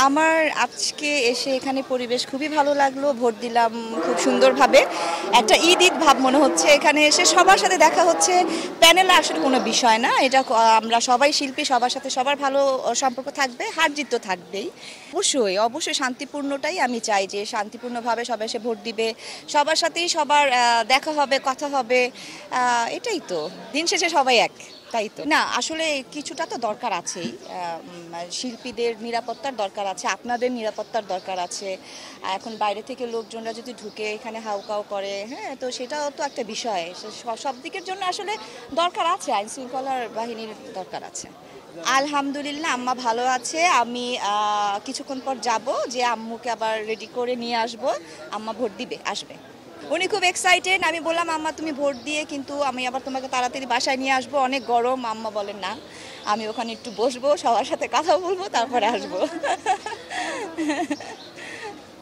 আমার আজকে এসে এখানে পরিবেশ খুবই ভালো লাগলো, ভোট দিলাম খুব সুন্দরভাবে। একটা ঈদ ভাব মনে হচ্ছে এখানে এসে, সবার সাথে দেখা হচ্ছে। প্যানেল আসলে কোনো বিষয় না, এটা আমরা সবাই শিল্পী, সবার সাথে সবার ভালো সম্পর্ক থাকবে, হার জিত তো থাকবেই। অবশ্যই অবশ্যই শান্তিপূর্ণটাই আমি চাই, যে শান্তিপূর্ণভাবে সবাই এসে ভোট দিবে, সবার সাথেই সবার দেখা হবে, কথা হবে, এটাই তো দিন শেষে সবাই এক। তাই তো না, আসলে কিছুটা তো দরকার আছেই। শিল্পীদের নিরাপত্তার দরকার আছে, আপনাদের নিরাপত্তার দরকার আছে। এখন বাইরে থেকে লোকজনরা যদি ঢুকে এখানে হাউকাউ করে, হ্যাঁ, তো সেটাও তো একটা বিষয়। সব দিকের জন্য আসলে দরকার আছে, আইন শৃঙ্খলার বাহিনীর দরকার আছে। আলহামদুলিল্লাহ, আম্মা ভালো আছে। আমি কিছুক্ষণ পর যাব, যে আম্মুকে আবার রেডি করে নিয়ে আসব। আম্মা ভোট দিবে, আসবে। উনি খুব এক্সাইটেড। আমি বললাম, আম্মা তুমি ভোট দিয়ে কিন্তু আমি আবার তোমাকে তাড়াতাড়ি বাসায় নিয়ে আসবো, অনেক গরম। আম্মা বলেন না, আমি ওখানে একটু বসবো, সবার সাথে কথা বলবো, তারপরে আসবো।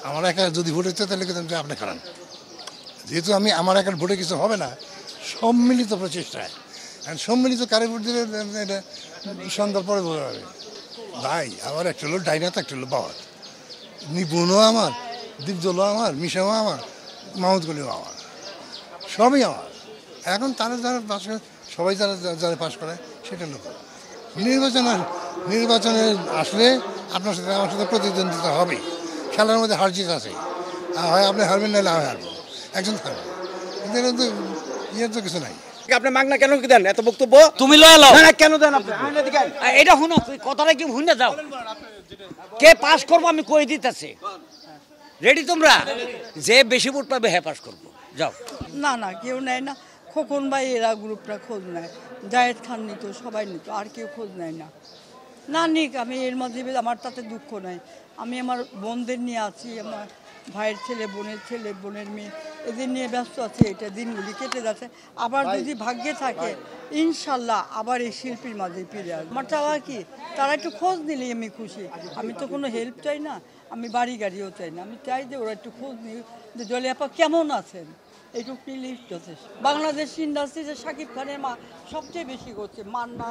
আমার একা যদি ভোট হচ্ছে তাহলে কিন্তু আপনি খারাপ, যেহেতু আমার একার ভোটে কিছু হবে না, সম্মিলিত প্রচেষ্টায়। সম্মিলিত কারে ভোট দিলে এটা সন্ধ্যার পরে বোঝা যাবে। ভাই আমার একটা হলো ডাইনাত, একটা হলো বাবার, নিপুণও আমার, দীপজলও আমার, মিশাও আমার, মাহমুদ গলিও আমার, সবই আমার। এখন তারা যারা পাশ করে, সবাই যারা যারা পাশ করে সেটা লোক। নির্বাচনে আসলে আপনার সাথে আমার সাথে প্রতিদ্বন্দ্বিতা হবেই। খেলার মধ্যে হার জিত আছে, হয় আপনি হারবেন, নাহলে আমি হারবো, একজন থাকবে। কিন্তু ইয়ের তো কিছু নাই। আপনি মাগনা কেন দেন এত বক্তব্য? তুমি লয়া লও না কেন দেন আপনি? এটা শুনো, কথাটা কি ভুলে যাও। কে পাস করবো আমি কই দিতেছি। রেডি তোমরা? যে বেশি ভোট পাবে হ্যাঁ পাস করবো, যাও। না না, কেউ নেয় না। খোকন ভাই এরা গ্রুপটা খোঁজ নেয়, জায়েদ খান নিত, সবাই নিত, আর কেউ খোঁজ নেয় না। না নিক, আমি এর মধ্যে আমার তাতে দুঃখ নাই। আমি আমার বোনদের নিয়ে আছি, আমার ভাইয়ের ছেলে, বোনের ছেলে, বোনের মেয়ে, এদের নিয়ে ব্যস্ত আছি। এটা দিনগুলি কেটে যাচ্ছে। আবার যদি ভাগ্যে থাকে ইনশাল্লাহ আবার এই শিল্পীর মাঝে ফিরে আসবে। আমার চাওয়া কি, তারা একটু খোঁজ নিলেই আমি খুশি। আমি তো কোনো হেল্প চাই না, আমি বাড়ি গাড়িও চাই না। আমি চাই যে ওরা একটু খোঁজ নিই, যে জলে আপা কেমন আছেন, এইটুকু নিলেই যথেষ্ট। বাংলাদেশ ইন্ডাস্ট্রিতে শাকিব খানের মা সবচেয়ে বেশি করছে, মান্না